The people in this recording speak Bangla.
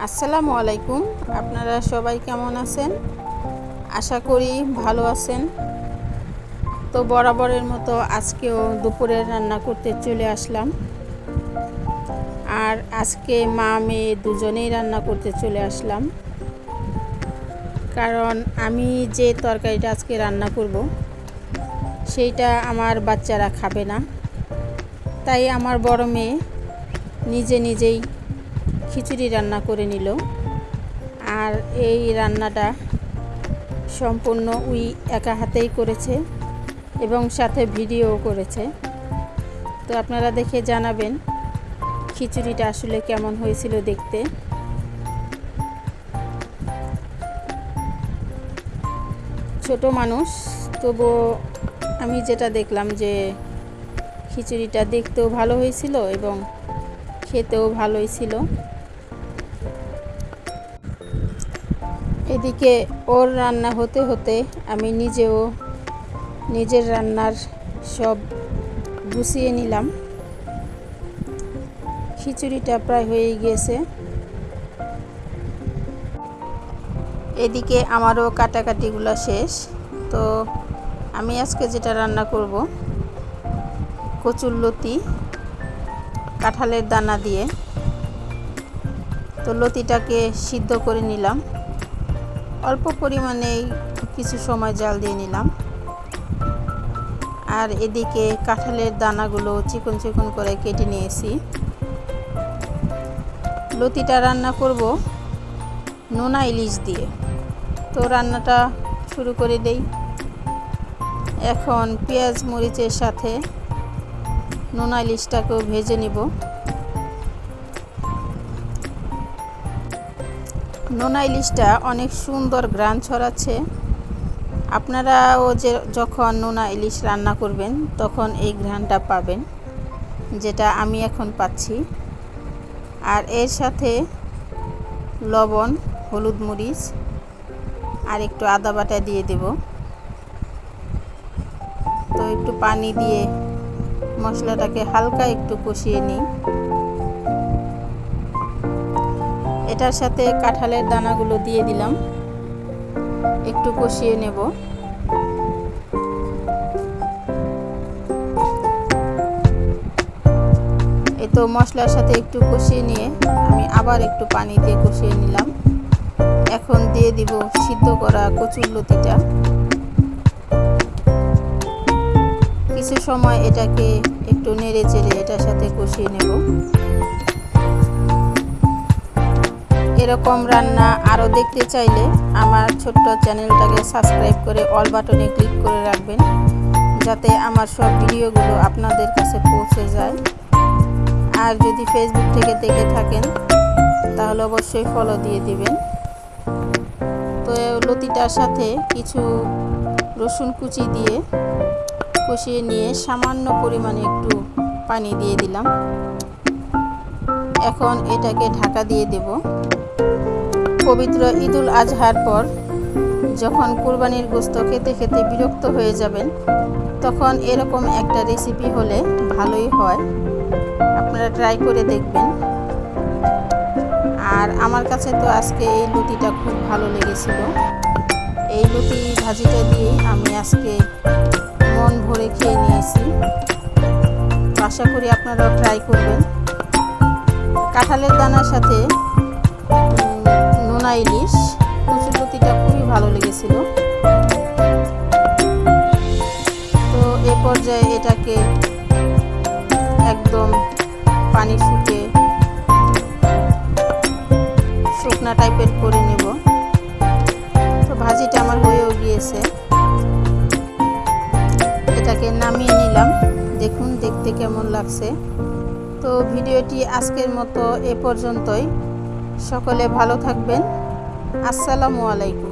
আসসালামু আলাইকুম। আপনারা সবাই কেমন আছেন? আশা করি ভালো আছেন। তো বরাবরের মতো আজকেও দুপুরে রান্না করতে চলে আসলাম। আর আজকে মা মেয়ে দুজনেই রান্না করতে চলে আসলাম, কারণ আমি যে তরকারিটা আজকে রান্না করব সেইটা আমার বাচ্চারা খাবে না। তাই আমার বড় মেয়ে নিজেই খিচুড়ি রান্না করে নিল। আর এই রান্নাটা সম্পূর্ণ উই একা হাতেই করেছে এবং সাথে ভিডিও করেছে। তো আপনারা দেখে জানাবেন খিচুড়িটা আসলে কেমন হয়েছিল দেখতে। ছোট মানুষ, তবুও আমি যেটা দেখলাম যে খিচুড়িটা দেখতেও ভালো হয়েছিল এবং খেতেও ভালোই ছিল। এদিকে ওর রান্না হতে হতে আমি নিজেও নিজের রান্নার সব গুছিয়ে নিলাম। খিচুড়িটা প্রায় হয়ে গিয়েছে। এদিকে আমারও কাটাকাটিগুলো শেষ। তো আমি আজকে যেটা রান্না করব কচুরলতি কাঁঠালের দানা দিয়ে। তো লতিটাকে সিদ্ধ করে নিলাম, অল্প পরিমাণেই কিছু সময় জাল দিয়ে নিলাম। আর এদিকে কাঁঠালের দানাগুলো চিকন চিকন করে কেটে নিয়েছি। লতিটা রান্না করব নোনা ইলিশ দিয়ে। তো রান্নাটা শুরু করে দেই। এখন পেঁয়াজ মরিচের সাথে নোনা ইলিশটাকেও ভেজে নিব। নোনা ইলিশটা অনেক সুন্দর ঘ্রাণ ছড়াচ্ছে। আপনারাও যখন নোনা ইলিশ রান্না করবেন তখন এই ঘ্রাণটা পাবেন, যেটা আমি এখন পাচ্ছি। আর এর সাথে লবণ, হলুদ, মরিচ আর একটু আদা বাটা দিয়ে দেব। তো একটু পানি দিয়ে মশলাটাকে হালকা একটু কষিয়ে নিই। এটার সাথে কাঁঠালের দানাগুলো দিয়ে দিলাম, একটু কষিয়ে নেব। এই তো মশলার সাথে একটু কষিয়ে নিয়ে আমি আবার একটু পানি দিয়ে কষিয়ে নিলাম। এখন দিয়ে দিব সিদ্ধ করা কচুরলতিটা। কিছু সময় এটাকে একটু নেড়ে চেড়ে এটার সাথে কষিয়ে নেব। এরকম রান্না আরও দেখতে চাইলে আমার ছোট্ট চ্যানেলটাকে সাবস্ক্রাইব করে অল বাটনে ক্লিক করে রাখবেন, যাতে আমার সব ভিডিওগুলো আপনাদের কাছে পৌঁছে যায়। আর যদি ফেসবুক থেকে দেখে থাকেন তাহলে অবশ্যই ফলো দিয়ে দিবেন। তো লতিটার সাথে কিছু রসুন কুচি দিয়ে কষিয়ে নিয়ে সামান্য পরিমাণে একটু পানি দিয়ে দিলাম। এখন এটাকে ঢাকা দিয়ে দেব। পবিত্র ঈদুল আজহার পর যখন কুরবানির গোশত খেতে খেতে বিরক্ত হয়ে যাবেন, তখন এরকম একটা রেসিপি হলে ভালোই হয়। আপনারা ট্রাই করে দেখবেন। আর আমার কাছে তো আজকে এই লতিটা খুব ভালো লেগেছিল। এই লতি ভাজিটা দিয়েই আমি আজকে মন ভরে খেয়ে নিয়েছি। আশা করি আপনারাও ট্রাই করবেন। কাঁঠালের দানার সাথে নোনা ইলিশ কচুরলতিটা খুবই ভালো লেগেছিল। তো এ পর্যায়ে এটাকে একদম পানি শুকিয়ে শুকনা টাইপের করে নেব। তো ভাজিটা আমার হয়েও গিয়েছে। এটাকে নামিয়ে নিলাম। দেখুন দেখতে কেমন লাগছে। তো ভিডিওটি আজকের মতো এ পর্যন্তই। সকলে ভালো থাকবেন। আসসালামু আলাইকুম।